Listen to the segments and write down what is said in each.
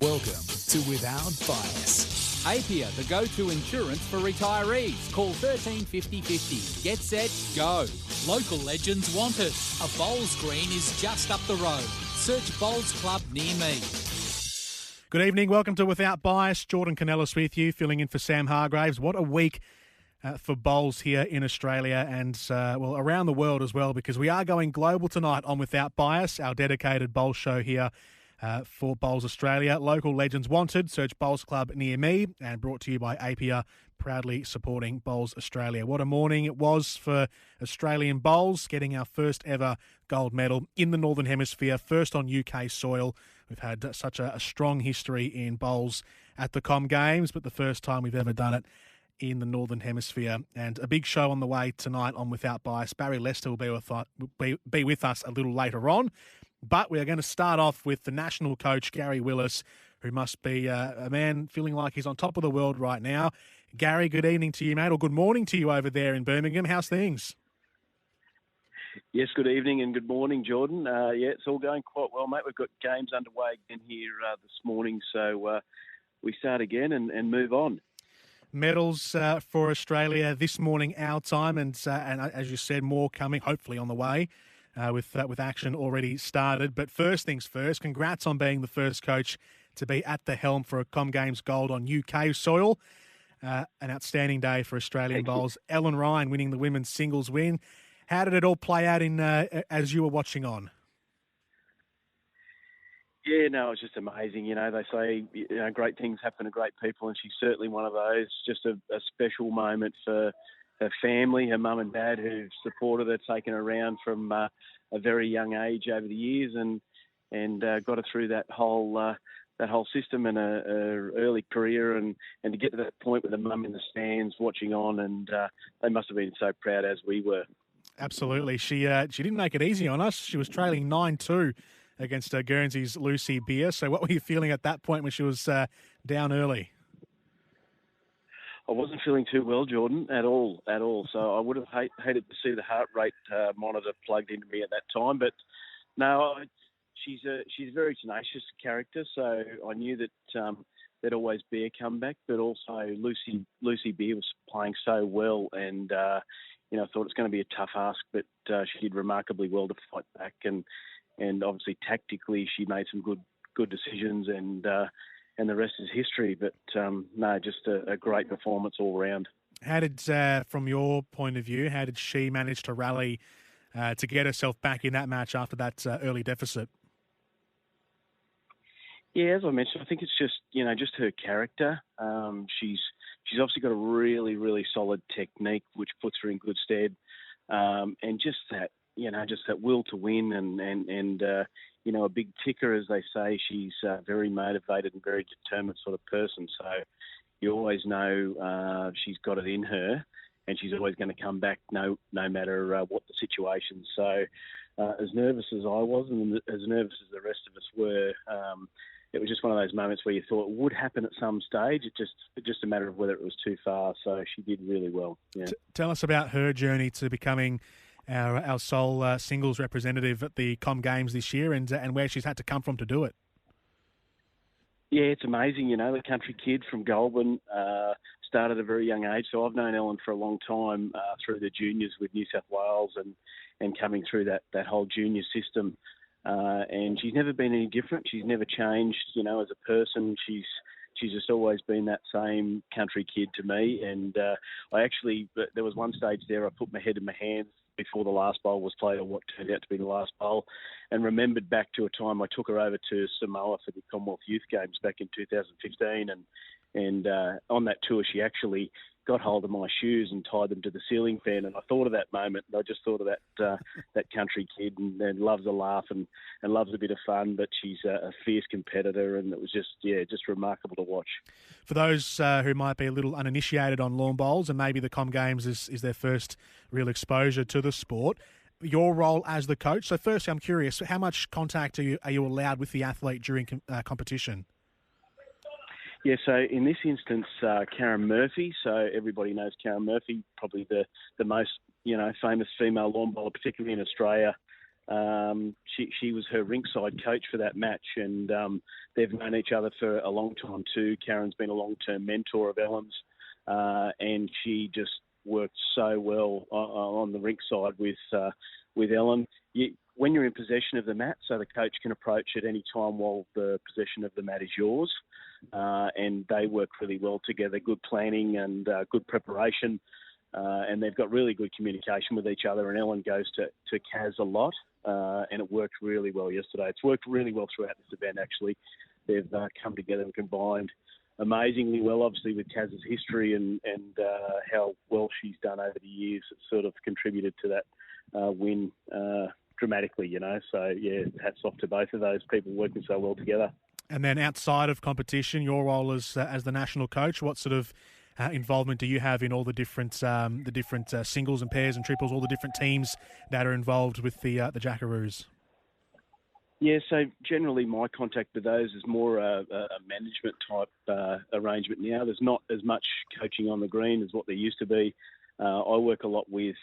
Welcome to Without Bias. Apia, the go-to insurance for retirees. Call 135050. Get set, go. Local legends want it. A bowls green is just up the road. Search Bowls Club near me. Good evening. Welcome to Without Bias. Jordan Canellis with you, filling in for Sam Hargraves. What a week for bowls here in Australia and, around the world as well, because we are going global tonight on Without Bias, our dedicated bowl show here for Bowls Australia. Local legends wanted. Search Bowls Club near me, and brought to you by Apia, proudly supporting Bowls Australia. What a morning it was for Australian bowls, getting our first ever gold medal in the Northern Hemisphere, first on UK soil. We've had such a strong history in bowls at the Comm Games, but the first time we've ever done it in the Northern Hemisphere. And a big show on the way tonight on Without Bias. Barrie Lester will be with us a little later on. But we are going to start off with the national coach, Gary Willis, who must be a man feeling like he's on top of the world right now. Gary, good evening to you, mate, or good morning to you over there in Birmingham. How's things? Yes, good evening and good morning, Jordan. It's all going quite well, mate. We've got games underway again here this morning, so we start again and move on. Medals for Australia this morning, our time, and as you said, more coming, hopefully on the way. With action already started. But first things first, congrats on being the first coach to be at the helm for a Comm Games gold on UK soil. An outstanding day for Australian bowls. Ellen Ryan winning the women's singles win. How did it all play out as you were watching on? Yeah, no, it was just amazing. You know, they say great things happen to great people, and she's certainly one of those. Just a special moment for her family, her mum and dad, who've supported her, taken her around from a very young age over the years, and got her through that whole system in her early career, and to get to that point with her mum in the stands watching on, and they must have been so proud, as we were. Absolutely, she didn't make it easy on us. She was trailing 9-2 against Guernsey's Lucy Beer. So, what were you feeling at that point when she was down early? I wasn't feeling too well, Jordan, at all. So I would have hated to see the heart rate monitor plugged into me at that time. But no, she's a very tenacious character. So I knew that there'd always be a comeback. But also Lucy Beer was playing so well, and I thought it was going to be a tough ask. But she did remarkably well to fight back, and obviously tactically she made some good decisions, and the rest is history. But just a great performance all round. How did, from your point of view, how did she manage to rally to get herself back in that match after that early deficit? Yeah, as I mentioned, I think it's just her character. She's obviously got a really, really solid technique, which puts her in good stead, and just that will to win, and a big ticker, as they say. She's a very motivated and very determined sort of person. So you always know she's got it in her, and she's always going to come back no matter what the situation. So as nervous as I was, and as nervous as the rest of us were, it was just one of those moments where you thought it would happen at some stage. It's just a matter of whether it was too far. So she did really well. Yeah. Tell us about her journey to becoming our sole singles representative at the Comm Games this year, and where she's had to come from to do it. Yeah, it's amazing. The country kid from Goulburn started at a very young age. So I've known Ellen for a long time through the juniors with New South Wales and coming through that whole junior system. And she's never been any different. She's never changed, as a person. She's just always been that same country kid to me. And there was one stage there I put my head in my hands before the last bowl was played, or what turned out to be the last bowl, and remembered back to a time I took her over to Samoa for the Commonwealth Youth Games back in 2015, and on that tour she actually got hold of my shoes and tied them to the ceiling fan, and I thought of that moment, and I just thought of that country kid, and loves a laugh and loves a bit of fun, but she's a fierce competitor, and it was just remarkable to watch. For those who might be a little uninitiated on lawn bowls, and maybe the Comm Games is their first real exposure to the sport, your role as the coach. So firstly, I'm curious, how much contact are you allowed with the athlete during competition? Yeah, so in this instance, Karen Murphy. So everybody knows Karen Murphy, probably the most famous female lawn bowler, particularly in Australia. She was her ringside coach for that match, and they've known each other for a long time too. Karen's been a long-term mentor of Ellen's, and she just worked so well on the ringside with Ellen. When you're in possession of the mat, so the coach can approach at any time while the possession of the mat is yours, and they work really well together. Good planning and good preparation. And they've got really good communication with each other, and Ellen goes to Kaz a lot, and it worked really well yesterday. It's worked really well throughout this event, actually. They've come together and combined amazingly well, obviously, with Kaz's history and how well she's done over the years. It's sort of contributed to that win dramatically, you know. So, yeah, hats off to both of those people working so well together. And then outside of competition, your role as the national coach, what sort of involvement do you have in all the different singles and pairs and triples, all the different teams that are involved with the Jackaroos? Yeah, so generally my contact with those is more a management type arrangement now. There's not as much coaching on the green as what there used to be. I work a lot with,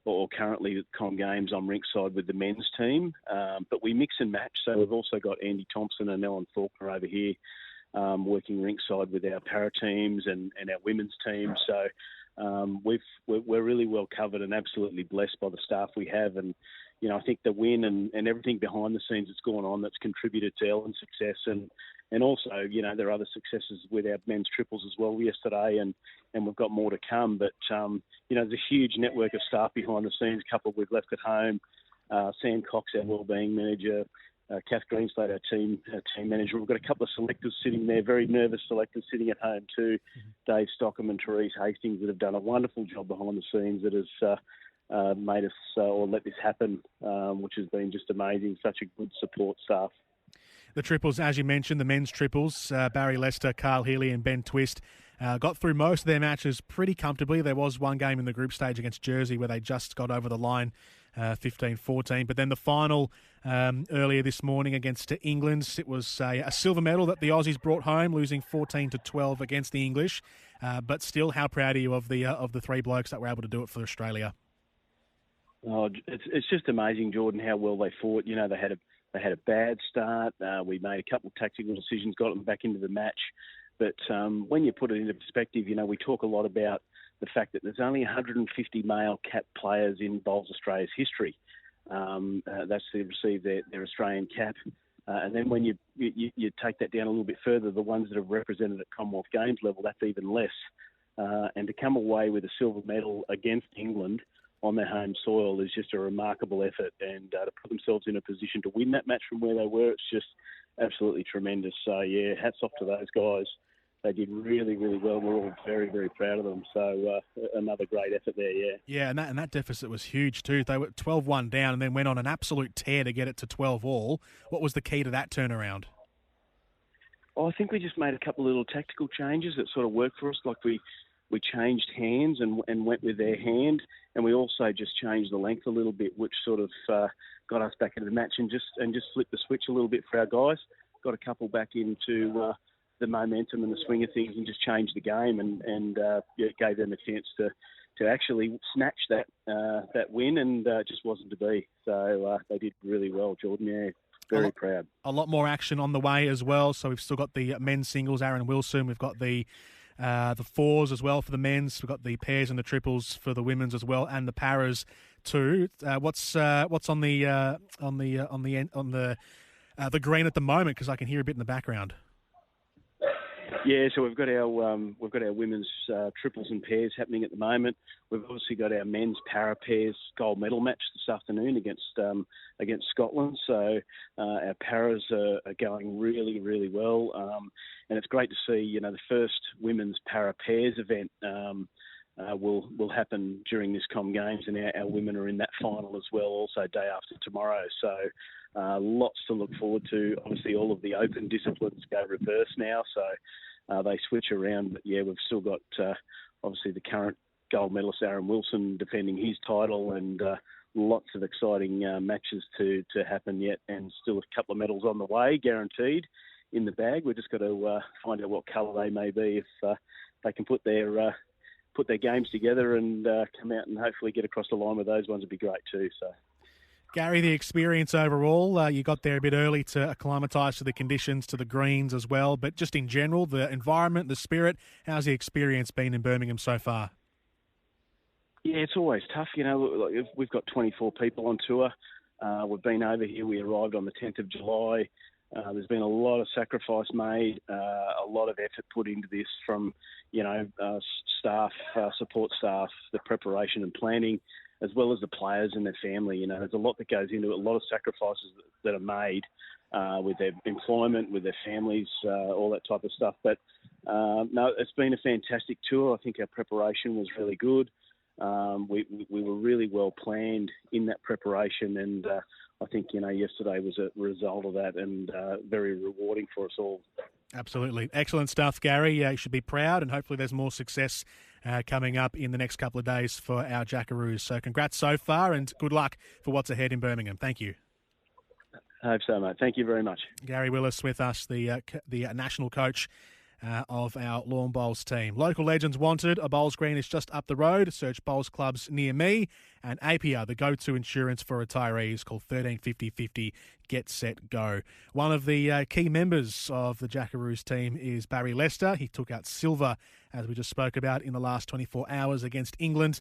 or currently at Comm Games, I'm ringside with the men's team, but we mix and match. So we've also got Andy Thompson and Ellen Faulkner over here working ringside with our para teams and our women's team. So we're really well covered and absolutely blessed by the staff we have. And, you know, I think the win and everything behind the scenes that's gone on that's contributed to Ellen's success. And also, you know, there are other successes with our men's triples as well yesterday, and we've got more to come. But, you know, there's a huge network of staff behind the scenes, a couple we've left at home. Sam Cox, our wellbeing manager, Kath Greenslade, our team manager. We've got a couple of selectors sitting there, very nervous selectors sitting at home too. Mm-hmm. Dave Stockham and Therese Hastings that have done a wonderful job behind the scenes that has made us or let this happen, which has been just amazing. Such a good support staff. The triples, as you mentioned, the men's triples, Barrie Lester, Carl Healy and Ben Twist got through most of their matches pretty comfortably. There was one game in the group stage against Jersey where they just got over the line 15-14. But then the final earlier this morning against England, it was a silver medal that the Aussies brought home, losing 14-12 against the English. But still, how proud are you of the three blokes that were able to do it for Australia? Oh, it's just amazing, Jordan, how well they fought. You know, they had a bad start. We made a couple of tactical decisions, got them back into the match. But when you put it into perspective, you know, we talk a lot about the fact that there's only 150 male cap players in Bowls Australia's history. That's to receive their Australian cap. And then when you take that down a little bit further, the ones that have represented at Commonwealth Games level, that's even less. And to come away with a silver medal against England on their home soil is just a remarkable effort, and to put themselves in a position to win that match from where they were, it's just absolutely tremendous. So, yeah, hats off to those guys. They did really, really well. We're all very, very proud of them. So, another great effort there, yeah. Yeah, and that deficit was huge too. They were 12-1 down and then went on an absolute tear to get it to 12-all. What was the key to that turnaround? Oh, I think we just made a couple of little tactical changes that sort of worked for us. Like we changed hands and went with their hand, and we also just changed the length a little bit, which sort of got us back into the match and just flipped the switch a little bit for our guys. Got a couple back into the momentum and the swing of things and just changed the game and gave them a chance to actually snatch that win, and just wasn't to be. So they did really well, Jordan. Yeah. Very proud. A lot more action on the way as well. So we've still got the men's singles, Aaron Wilson. We've got the fours as well for the men's. We've got the pairs and the triples for the women's as well, and the paras too. What's on the green at the moment? Because I can hear a bit in the background. Yeah, so we've got our women's triples and pairs happening at the moment. We've obviously got our men's para pairs gold medal match this afternoon against Scotland. So our paras are going really, really well, and it's great to see. You know, the first women's para pairs event will happen during this Comm Games, and our women are in that final as well, also day after tomorrow. So lots to look forward to. Obviously, all of the open disciplines go reverse now, so they switch around. But yeah, we've still got obviously the current gold medalist Aaron Wilson defending his title, and lots of exciting matches to happen yet, and still a couple of medals on the way, guaranteed in the bag. We've just got to find out what colour they may be if they can put their games together and come out and hopefully get across the line with those ones would be great too. So. Gary, the experience overall, you got there a bit early to acclimatise to the conditions, to the greens as well, but just in general, the environment, the spirit, how's the experience been in Birmingham so far? Yeah, it's always tough. Like we've got 24 people on tour. We've been over here. We arrived on the 10th of July. There's been a lot of sacrifice made, a lot of effort put into this from, staff, support staff, the preparation and planning, as well as the players and their family. There's a lot that goes into it, a lot of sacrifices that are made with their employment, with their families, all that type of stuff. But no, it's been a fantastic tour. I think our preparation was really good. We were really well planned in that preparation, and I think yesterday was a result of that, and very rewarding for us all. Absolutely. Excellent stuff, Gary. You should be proud, and hopefully there's more success coming up in the next couple of days for our Jackaroos. So congrats so far, and good luck for what's ahead in Birmingham. Thank you. I hope so, mate. Thank you very much. Gary Willis with us, the national coach of our lawn bowls team. Local legends wanted. A bowls green is just up the road. Search bowls clubs near me. And APIA, the go-to insurance for retirees, called 135050. Get set, go. One of the key members of the Jackaroos team is Barrie Lester. He took out silver, as we just spoke about, in the last 24 hours against England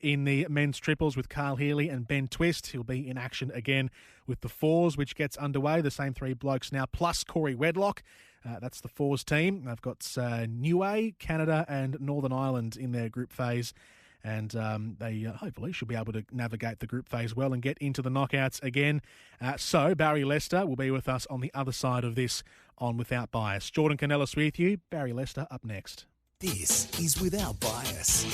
in the men's triples with Carl Healy and Ben Twist. He'll be in action again with the fours, which gets underway. The same three blokes now, plus Corey Wedlock. That's the fours team. They've got Niue, Canada and Northern Ireland in their group phase. And they hopefully should be able to navigate the group phase well and get into the knockouts again. So Barrie Lester will be with us on the other side of this on Without Bias. Jordan Canellis with you. Barrie Lester up next. This is Without Bias.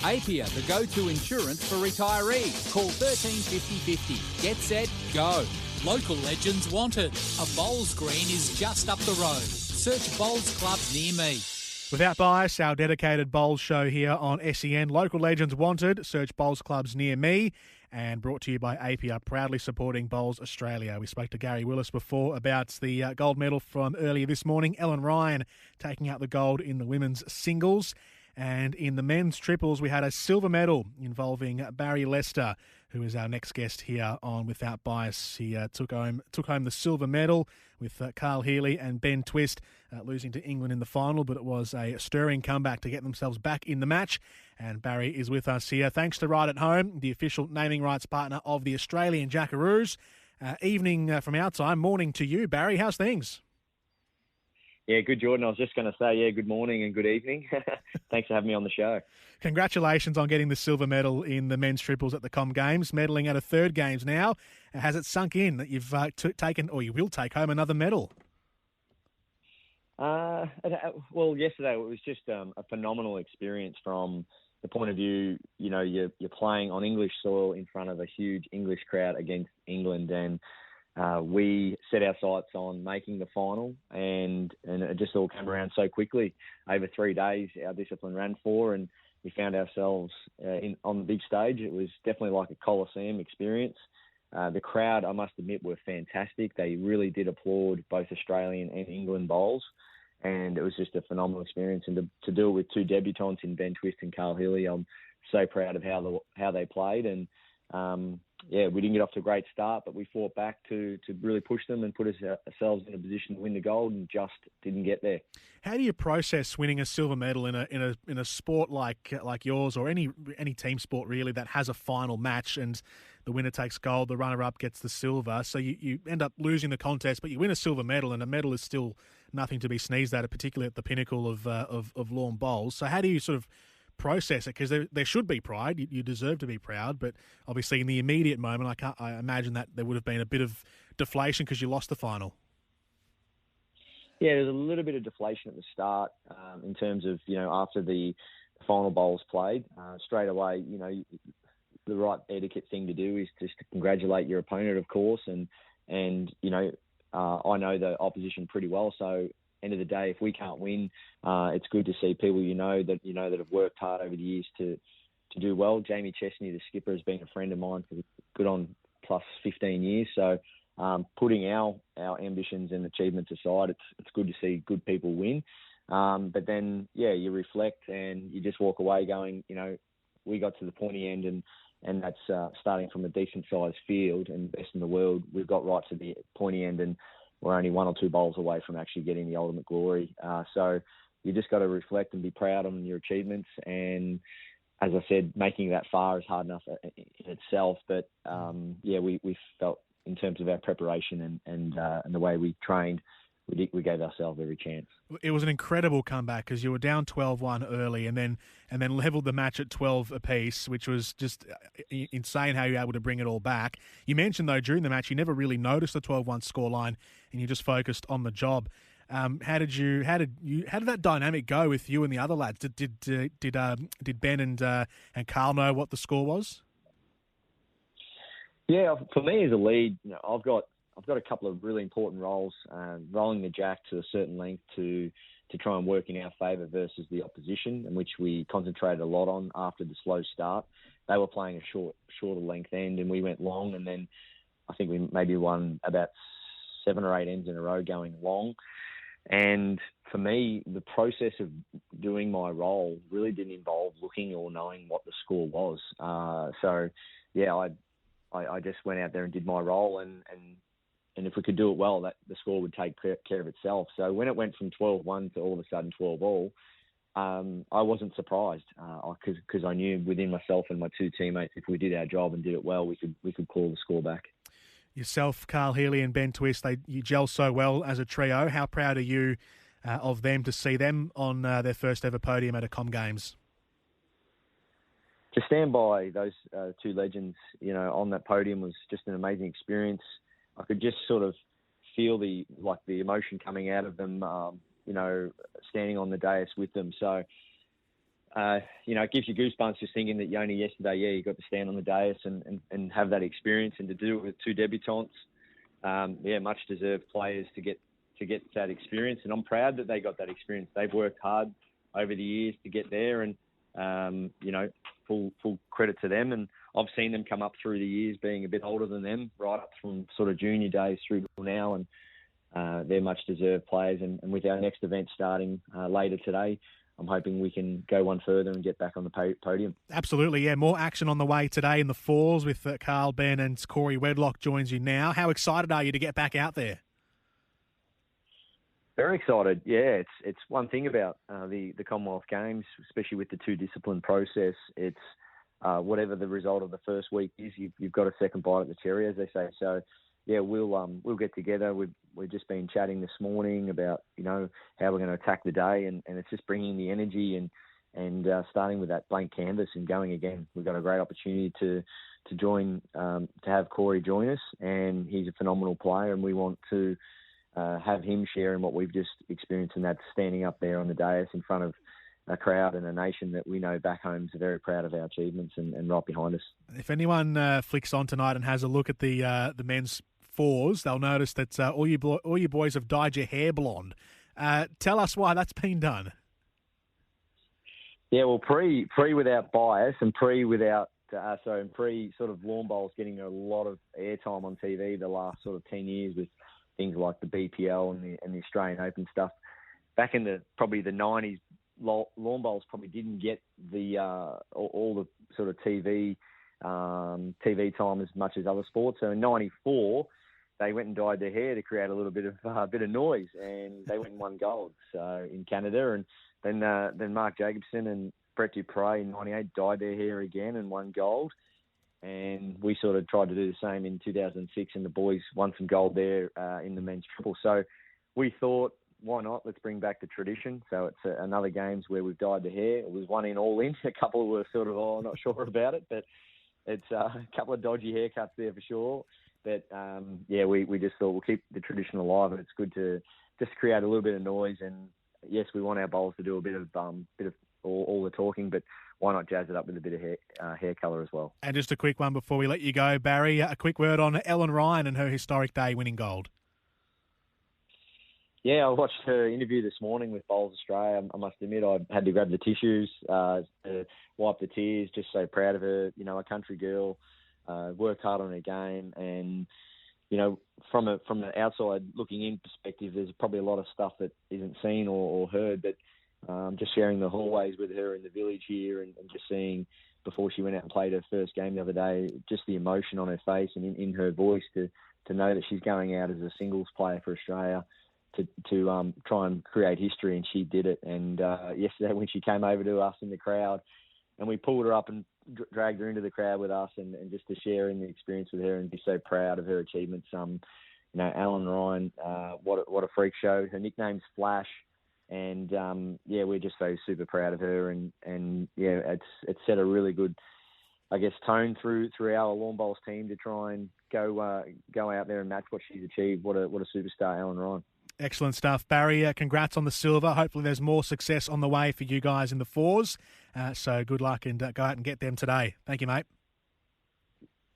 APIA, the go-to insurance for retirees. Call 135050. Get set, go. Local legends wanted. A bowls green is just up the road. Search bowls club near me. Without Bias, our dedicated bowls show here on SEN. Local legends wanted. Search bowls clubs near me. And brought to you by APIA, proudly supporting Bowls Australia. We spoke to Gary Willis before about the gold medal from earlier this morning. Ellen Ryan taking out the gold in the women's singles. And in the men's triples, we had a silver medal involving Barrie Lester, who is our next guest here on Without Bias. He took home the silver medal with Carl Healy and Ben Twist losing to England in the final, but it was a stirring comeback to get themselves back in the match. And Barrie is with us here. Thanks to Right at Home, the official naming rights partner of the Australian Jackaroos. Evening from our time, morning to you, Barrie. How's things? Yeah, good, Jordan. I was just going to say, good morning and good evening. Thanks for having me on the show. Congratulations on getting the silver medal in the men's triples at the Comm Games, medaling at a third Games now. Has it sunk in that you've taken, or you will take home another medal? Well, yesterday it was just a phenomenal experience from the point of view, you're playing on English soil in front of a huge English crowd against England, and we set our sights on making the final, and it just all came around so quickly. Over 3 days, our discipline ran for, and we found ourselves on the big stage. It was definitely like a Coliseum experience. The crowd, I must admit, were fantastic. They really did applaud both Australian and England bowls, and it was just a phenomenal experience. And to do it with two debutants in Ben Twist and Carl Healy, I'm so proud of how they played. And we didn't get off to a great start, but we fought back to really push them and put ourselves in a position to win the gold, and just didn't get there. How do you process winning a silver medal in a sport like yours, or any team sport really, that has a final match and the winner takes gold, the runner-up gets the silver? So you end up losing the contest, but you win a silver medal, and a medal is still nothing to be sneezed at, particularly at the pinnacle of lawn bowls. So how do you sort of process it? Because there should be pride. You deserve to be proud, but obviously in the immediate moment, I imagine that there would have been a bit of deflation because you lost the final. Yeah, there's a little bit of deflation at the start in terms of, after the final bowls played. Straight away, the right etiquette thing to do is just to congratulate your opponent, of course, and I know the opposition pretty well, so end of the day, if we can't win, it's good to see people that have worked hard over the years to do well. Jamie Chesney, the skipper, has been a friend of mine for good on plus 15 years. So putting our ambitions and achievements aside, it's good to see good people win. But then, you reflect and you just walk away going, we got to the pointy end, and and that's starting from a decent-sized field and best in the world. We've got right to the pointy end, and we're only 1 or 2 bowls away from actually getting the ultimate glory. So you just got to reflect and be proud on your achievements. And as I said, making that far is hard enough in itself. But we felt in terms of our preparation and the way we trained, we gave ourselves every chance. It was an incredible comeback because you were down 12-1 early and then levelled the match at 12 apiece, which was just insane how you were able to bring it all back. You mentioned, though, during the match, you never really noticed the 12-1 scoreline and you just focused on the job. How did that dynamic go with you and the other lads? Did Ben and Carl know what the score was? Yeah, for me as a lead, I've got a couple of really important roles, rolling the jack to a certain length to try and work in our favour versus the opposition, in which we concentrated a lot on after the slow start. They were playing a shorter length end, and we went long, and then I think we maybe won about 7 or 8 ends in a row going long. And for me, the process of doing my role really didn't involve looking or knowing what the score was. I just went out there and did my role, and if we could do it well, that the score would take care of itself. So when it went from 12-1 to all of a sudden 12-all, I wasn't surprised because I knew within myself and my 2 teammates, if we did our job and did it well, we could claw the score back. Yourself, Carl Healy and Ben Twist, you gel so well as a trio. How proud are you of them to see them on their first ever podium at a Comm Games? To stand by those 2 legends, on that podium was just an amazing experience. I could just sort of feel the emotion coming out of them, standing on the dais with them. So, it gives you goosebumps just thinking that only yesterday, you got to stand on the dais and have that experience, and to do it with 2 debutants. Much deserved players to get that experience, and I'm proud that they got that experience. They've worked hard over the years to get there, and full credit to them. And I've seen them come up through the years, being a bit older than them, right up from sort of junior days through to now, and they're much deserved players. And with our next event starting later today, I'm hoping we can go one further and get back on the podium. Absolutely, yeah. More action on the way today in the fours with Carl, Ben and Corey Wedlock joins you now. How excited are you to get back out there? Very excited. Yeah, it's one thing about the Commonwealth Games, especially with the 2 discipline process. It's whatever the result of the first week is, you've got a second bite at the cherry, as they say. So, yeah, we'll get together. We've just been chatting this morning about how we're going to attack the day, and it's just bringing the energy and starting with that blank canvas and going again. We've got a great opportunity to join, to have Corey join us, and he's a phenomenal player, and we want to have him sharing what we've just experienced, and that's standing up there on the dais in front of a crowd and a nation that we know back home is very proud of our achievements and right behind us. If anyone flicks on tonight and has a look at the men's fours, they'll notice that all you boys have dyed your hair blonde. Tell us why that's been done. Yeah, well, pre without bias and pre sort of lawn bowls getting a lot of airtime on TV the last sort of 10 years with things like the BPL and the Australian Open stuff. Back in probably the 90s, lawn bowls probably didn't get the all the sort of TV time as much as other sports. So in '94, they went and dyed their hair to create a little bit of noise, and they went and won gold in Canada. And then Mark Jacobson and Brett Dupre in '98 dyed their hair again and won gold. And we sort of tried to do the same in 2006, and the boys won some gold there in the men's triple. So we thought, why not? Let's bring back the tradition. So it's another games where we've dyed the hair. It was one in, all in. A couple were sort of, not sure about it, but it's a couple of dodgy haircuts there for sure. But, we just thought we'll keep the tradition alive, and it's good to just create a little bit of noise. And, yes, we want our bowlers to do a bit of all the talking, but why not jazz it up with a bit of hair colour as well? And just a quick one before we let you go, Barry, a quick word on Ellen Ryan and her historic day winning gold. Yeah, I watched her interview this morning with Bowls Australia. I must admit, I had to grab the tissues to wipe the tears. Just so proud of her. A country girl, worked hard on her game, and from the outside looking in perspective, there's probably a lot of stuff that isn't seen or heard. But just sharing the hallways with her in the village here, and just seeing before she went out and played her first game the other day. Just the emotion on her face and in her voice to know that she's going out as a singles player for Australia to try and create history, and she did it. And yesterday when she came over to us in the crowd, and we pulled her up and dragged her into the crowd with us, and just to share in the experience with her and be so proud of her achievements. Ellen Ryan, what a freak show. Her nickname's Flash, and we're just so super proud of her, and it's set a really good, I guess, tone through our lawn bowls team to try and go out there and match what she's achieved. What a superstar, Ellen Ryan. Excellent stuff, Barry. Congrats on the silver. Hopefully there's more success on the way for you guys in the fours. So good luck, and go out and get them today. Thank you, mate.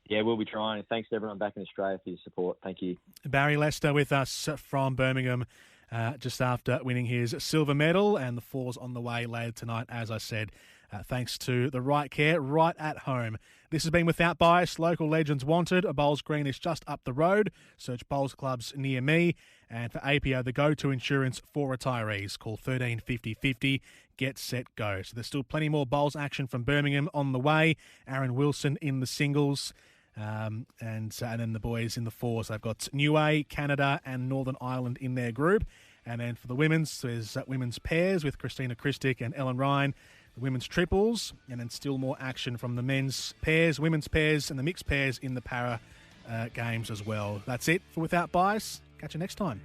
Yeah, we'll be trying. Thanks to everyone back in Australia for your support. Thank you. Barrie Lester with us from Birmingham, just after winning his silver medal, and the fours on the way later tonight, as I said, thanks to the right care right at home. This has been Without Bias. Local legends wanted. A Bowls Green is just up the road. Search bowls clubs near me. And for APO, the go-to insurance for retirees. Call 13 50 50. Get set, go. So there's still plenty more bowls action from Birmingham on the way. Aaron Wilson in the singles. And then the boys in the fours. They've got Niue, Canada and Northern Ireland in their group. And then for the women's, there's women's pairs with Christina Christic and Ellen Ryan. The women's triples, and then still more action from the men's pairs, women's pairs, and the mixed pairs in the para games as well. That's it for Without Bias. Catch you next time.